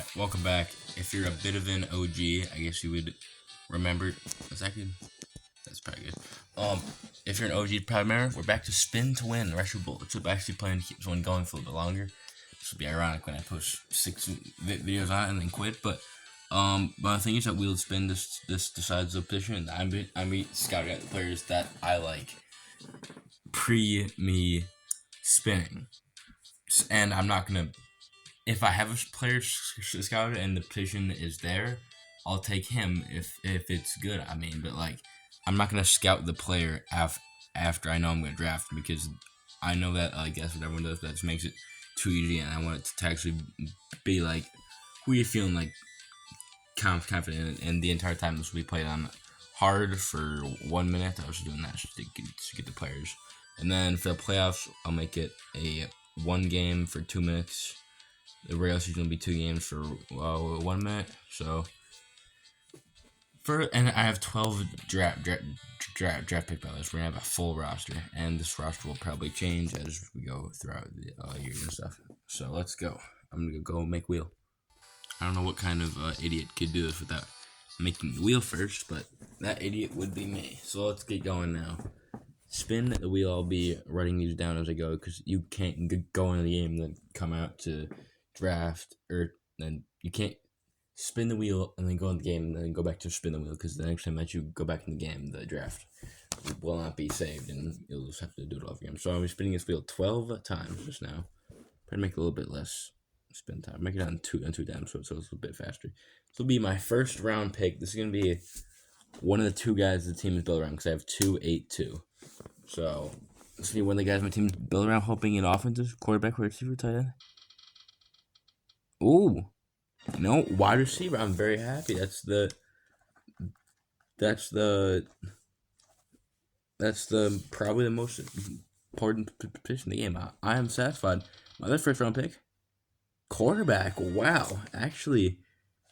Alright, welcome back. If you're a bit of an OG, I guess you would remember. Is that good? That's probably good. If you're an OG, probably remember, we're back to Spin to Win, Retro Bullets. We're actually planning to keep this one going for a little bit longer. This would be ironic when I push 6 videos on and then quit, but the thing is that we'll spin this decides the position, and I meet scouting out the players that I like pre me spinning. And I'm not gonna, if I have a player scouted and the position is there, I'll take him if it's good. I mean, but like, I'm not gonna scout the player after I know I'm gonna draft him, because I know that I guess what everyone does, that just makes it too easy, and I want it to actually be like, who are you feeling like confident in? And the entire time this will be played on hard for 1 minute. I was just doing that just to get the players, and then for the playoffs, I'll make it a 1 game for 2 minutes. The regular season will be 2 games for 1 minute. So and I have 12 draft pick ballots. We're gonna have a full roster, and this roster will probably change as we go throughout the years and stuff. So let's go. I'm gonna go make wheel. I don't know what kind of idiot could do this without making the wheel first, but that idiot would be me. So let's get going now. Spin the wheel. I'll be writing these down as I go, because you can't go into the game and then come out to draft, or then you can't spin the wheel and then go in the game and then go back to spin the wheel, because the next time that you go back in the game, the draft will not be saved and you'll just have to do it all again. So I'll be spinning this wheel 12 times just now. Try to make it a little bit less spin time. Make it on two times so it's a little bit faster. This will be my first round pick. This is gonna be one of the 2 guys the team is built around, because I have 2, 8, 2. So this will be one of the guys my team is built around, hoping an offensive quarterback, wide receiver, tight end. Ooh, no, wide receiver. I'm very happy. That's the probably the most important position in the game. I am satisfied. My other first round pick, quarterback. Wow, actually,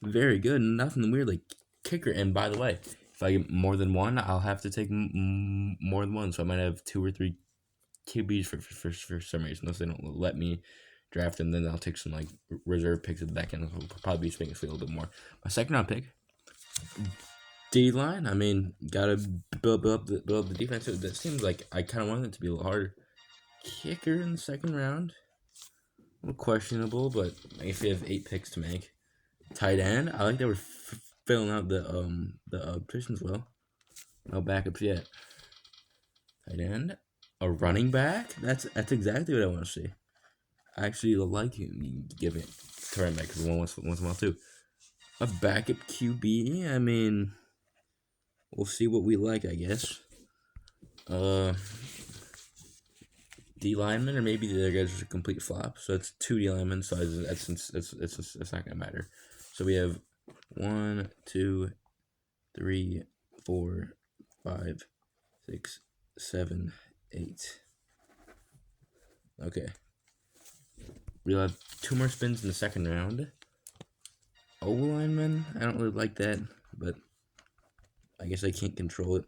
very good. Nothing weird like kicker. And by the way, if I get more than one, I'll have to take more than one. So I might have 2 or 3 QBs for some reason, unless they don't let me draft him. Then I'll take some like reserve picks at the back end. I'll probably be spending a little bit more. My second round pick, D-line. I mean, gotta build up the defense. That seems like I kind of wanted it to be a little harder. Kicker in the second round, a little questionable, but I guess we have 8 picks to make. Tight end. I like that we're filling out the positions well. No backups yet. Tight end. A running back. That's exactly what I want to see. I actually like him. Give it to running back, because once in a while too. A backup QB. I mean, we'll see what we like, I guess. D lineman, or maybe the other guys are a complete flop. So it's 2 D linemen. So it's not gonna matter. So we have 1, 2, 3, 4, 5, 6, 7, 8. Okay. We'll have 2 more spins in the second round. O lineman, I don't really like that, but I guess I can't control it.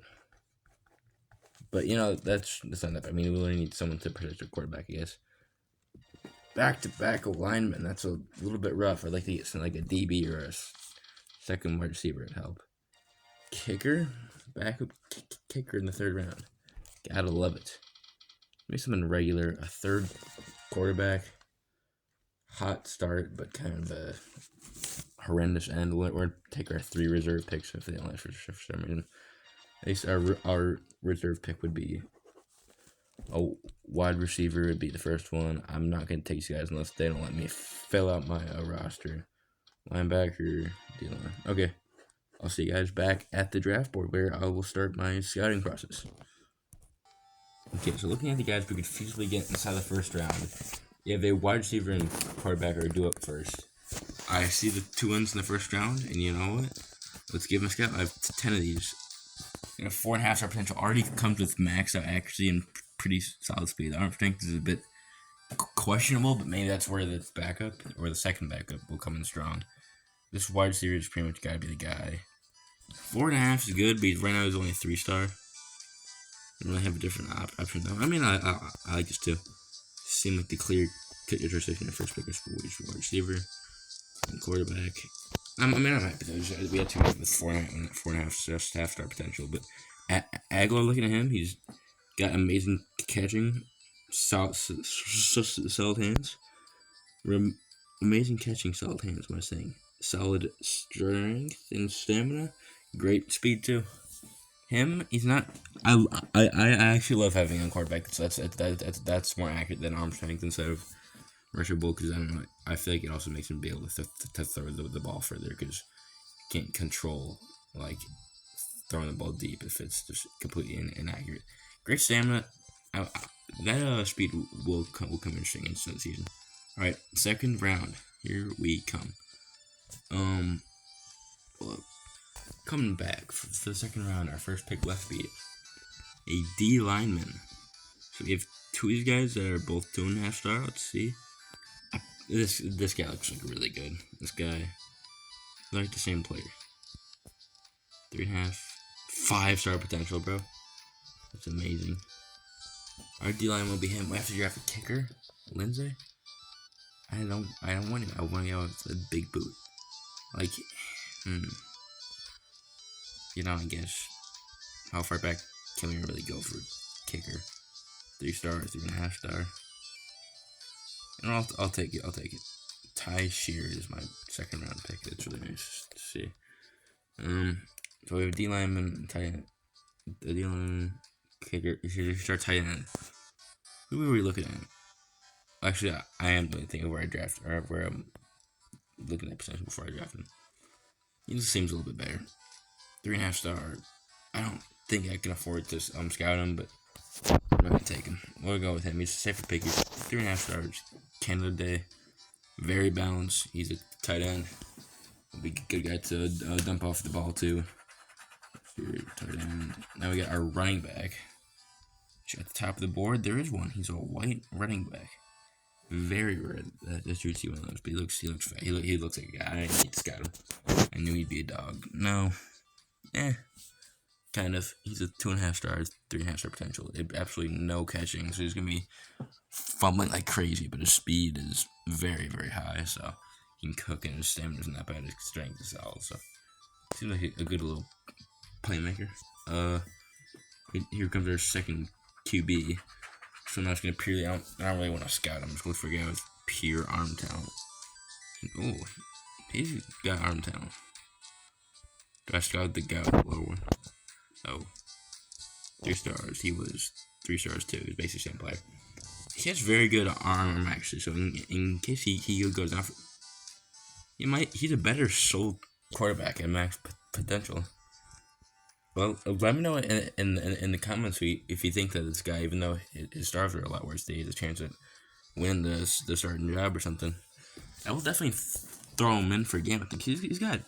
But that's not that. I mean, we only need someone to protect our quarterback, I guess. Back-to-back lineman, that's a little bit rough. I'd like to get something like a DB or a second wide receiver to help. Kicker, backup kicker in the 3rd round. Gotta love it. Maybe something regular, a 3rd quarterback. Hot start, but kind of a horrendous end. We'll take our 3 reserve picks if they don't like for some reason. At least our reserve pick would be a wide receiver. Would be the first one. I'm not gonna take these guys unless they don't let me fill out my roster. Linebacker, D-line. Okay, I'll see you guys back at the draft board, where I will start my scouting process. Okay, so looking at the guys we could feasibly get inside the first round. You have a wide receiver and quarterback are due up first. I see the 2 wins in the first round, and you know what? Let's give him a scout. I have 10 of these. 4.5 star potential already comes with max out accuracy and pretty solid speed. The arm strength is a bit questionable, but maybe that's where the backup or the second backup will come in strong. This wide receiver is pretty much gotta be the guy. 4.5 is good, but right now he's only a 3-star. I really have a different option though. I mean, I like this too. Seem like the clear decision at first pick is for wide receiver. quarterback. I'm happy though. We had two guys with four and a half star potential, but Aguilar, looking at him, he's got amazing catching, solid hands, amazing catching, solid hands. What am I saying? Solid strength and stamina, great speed too. Him, he's not. I actually love having a quarterback that's more accurate than arm strength instead of rushable, because I don't know. I feel like it also makes him be able to throw the ball further, because you can't control like throwing the ball deep if it's just completely inaccurate. Great stamina. That speed will come interesting in the season. All right, second round. Here we come. Well, coming back for the second round, our first pick left be a D lineman. So we have two of these guys that are both 2.5 star. Let's see. This guy looks like really good. This guy, like the same player. 3.5, 5-star potential, bro. That's amazing. Our D line will be him. We have to draft a kicker, Lindsay. I don't want him. I want to go with a big boot. Like, I guess how far back can we really go for kicker? 3 stars, 3.5 star. And I'll take it. Ty Shear is my second round pick. It's really nice to see. So we have D lineman, tight end, the D lineman, kicker. You should start tight end. Who were we looking at? Actually, I am thinking of where I draft, or where I'm looking at position before I draft him. He just seems a little bit better. 3.5 star. I don't think I can afford to scout him, but I'm not gonna take him. We'll go with him. He's a safer pick. He's 3.5 stars. Canada Day. Very balanced. He's a tight end. He'll be a good guy to dump off the ball too. Tight end. Now we got our running back. At the top of the board, there is one. He's a white running back. Very red. That's true to see one of those. But he looks fat. He looks like a guy. I didn't need to scout him. I knew he'd be a dog. No. Kind of. He's a 2.5 stars, 3.5 star potential. Absolutely no catching, so he's gonna be fumbling like crazy. But his speed is very, very high, so he can cook, and his stamina isn't that bad. His strength is solid, so seems like a good little playmaker. Here comes our second QB. So I'm not just gonna I don't really want to scout him. I'm just gonna for a guy with pure arm talent. Oh, he's got arm talent. Do I scout the guy with the lower one? Oh, 3 stars. He was 3 stars too. He's basically the same player. He has very good arm actually. So in case he goes down, he's a better sold quarterback at max potential. Well, let me know in the comments if you think that this guy, even though his stars are a lot worse, he has a chance at winning the starting job or something. I will definitely throw him in for a game. I think he's got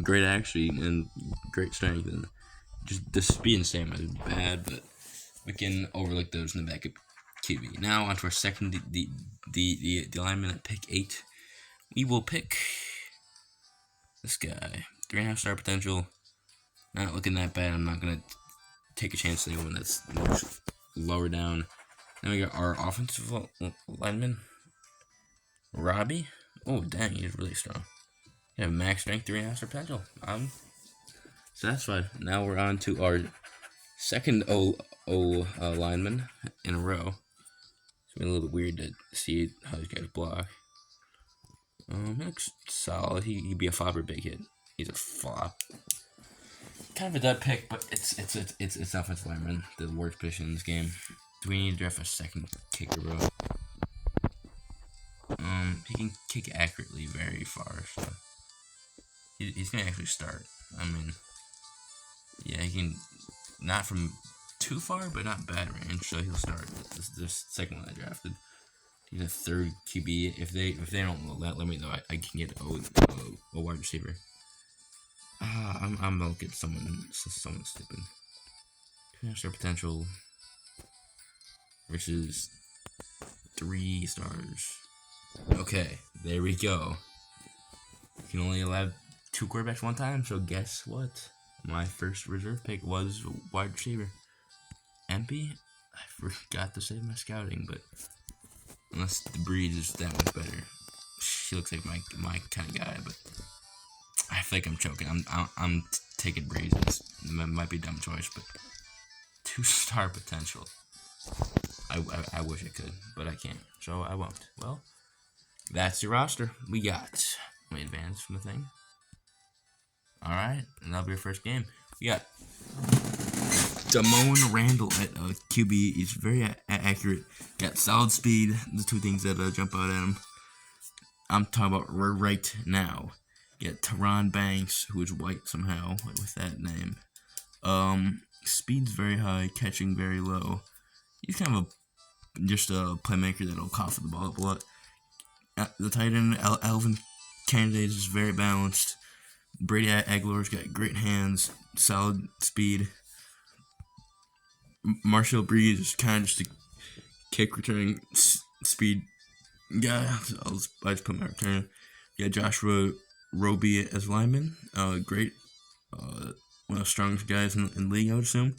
great actually and great strength, and just the speed and stamina is bad, but we can overlook those in the backup QB. Now onto our second the lineman at pick 8. We will pick this guy. 3.5 star potential. Not looking that bad. I'm not gonna take a chance on anyone that's much lower down. Then we got our offensive lineman, Robbie. Oh dang, he's really strong. He have max strength, 3.5 star potential. Satisfied. Now we're on to our second lineman in a row. It's been a little bit weird to see how these guys block. He looks solid. He'd be a flopper big hit. He's a flop. Kind of a dead pick, but it's offensive lineman, the worst position in this game. Do we need to draft a second kicker, bro? He can kick accurately very far, so he's gonna actually start. I mean, yeah, he can not from too far, but not bad range, so he'll start. This second one I drafted. He's a third QB. If they don't let me know, I can get a wide receiver. I'm gonna get someone stupid. 2.5 star potential versus 3 stars. Okay, there we go. You can only allow 2 quarterbacks one time, so guess what? My first reserve pick was wide receiver. MP? I forgot to save my scouting, but unless the breed is that much better. he looks like my kind of guy, but I feel like I'm choking. I'm taking Breeze. It might be a dumb choice, but 2-star potential. I wish I could, but I can't, so I won't. Well, that's your roster. We got. Let me advance from the thing. All right, and that'll be your first game. We got Damone Randall at QB. He's very accurate. Got solid speed. The two things that jump out at him. I'm talking about right now. Got Teron Banks, who is white somehow with that name. Speed's very high, catching very low. He's kind of just a playmaker that'll cough the ball up a lot. The tight end, Alvin Candidate, is very balanced. Brady Aguilar's got great hands, solid speed. Marshall Breeze is kind of just a kick returning speed guy. I just put my return. Yeah, Joshua Roby as lineman. Great. One of the strongest guys in the league, I would assume.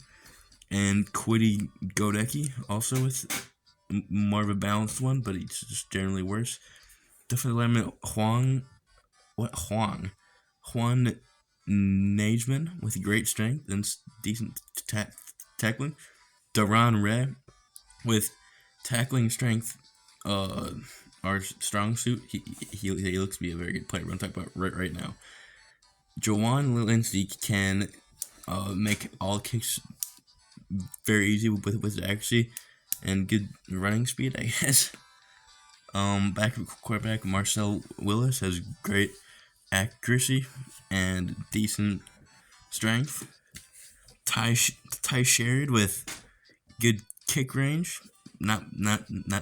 And Kwity Godecki, also with more of a balanced one, but he's just generally worse. Definitely lineman Juan Nageman with great strength and decent tackling. Daron Ray with tackling strength, our strong suit. He looks to be a very good player. We're gonna talk about right now. Joanne Lindsay can make all kicks very easy with accuracy and good running speed, I guess. Backup quarterback Marcel Willis has great accuracy and decent strength. Ty Sherrod with good kick range, not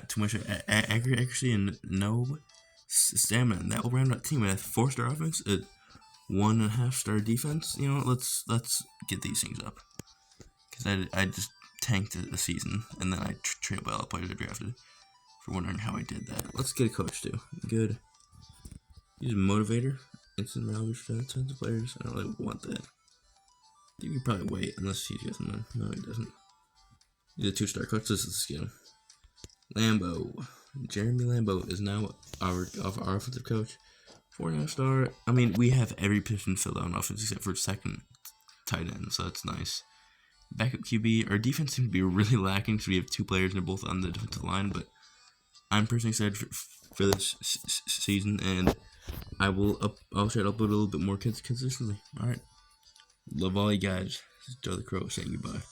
too much accuracy and no stamina. And that will round out team with 4-star offense at 1.5-star defense. You know, let's get these things up, because I just tanked the season and then I traded by all the players I drafted. For wondering how I did that. Let's get a coach too. Good. He's a motivator. Instant morale for tons of players. I don't really want that. I think we probably wait unless he gets one. No, he doesn't. He's a 2-star coach. This is the skill. Lambo. Jeremy Lambo is now our offensive coach. 4.5-star. I mean, we have every position filled out on offense except for second tight end, so that's nice. Backup QB. Our defense seems to be really lacking, so we have 2 players and they're both on the defensive line, but I'm personally excited for this season, and I'll try to upload a little bit more consistently. All right, love all you guys. This is Joe the Crow saying goodbye.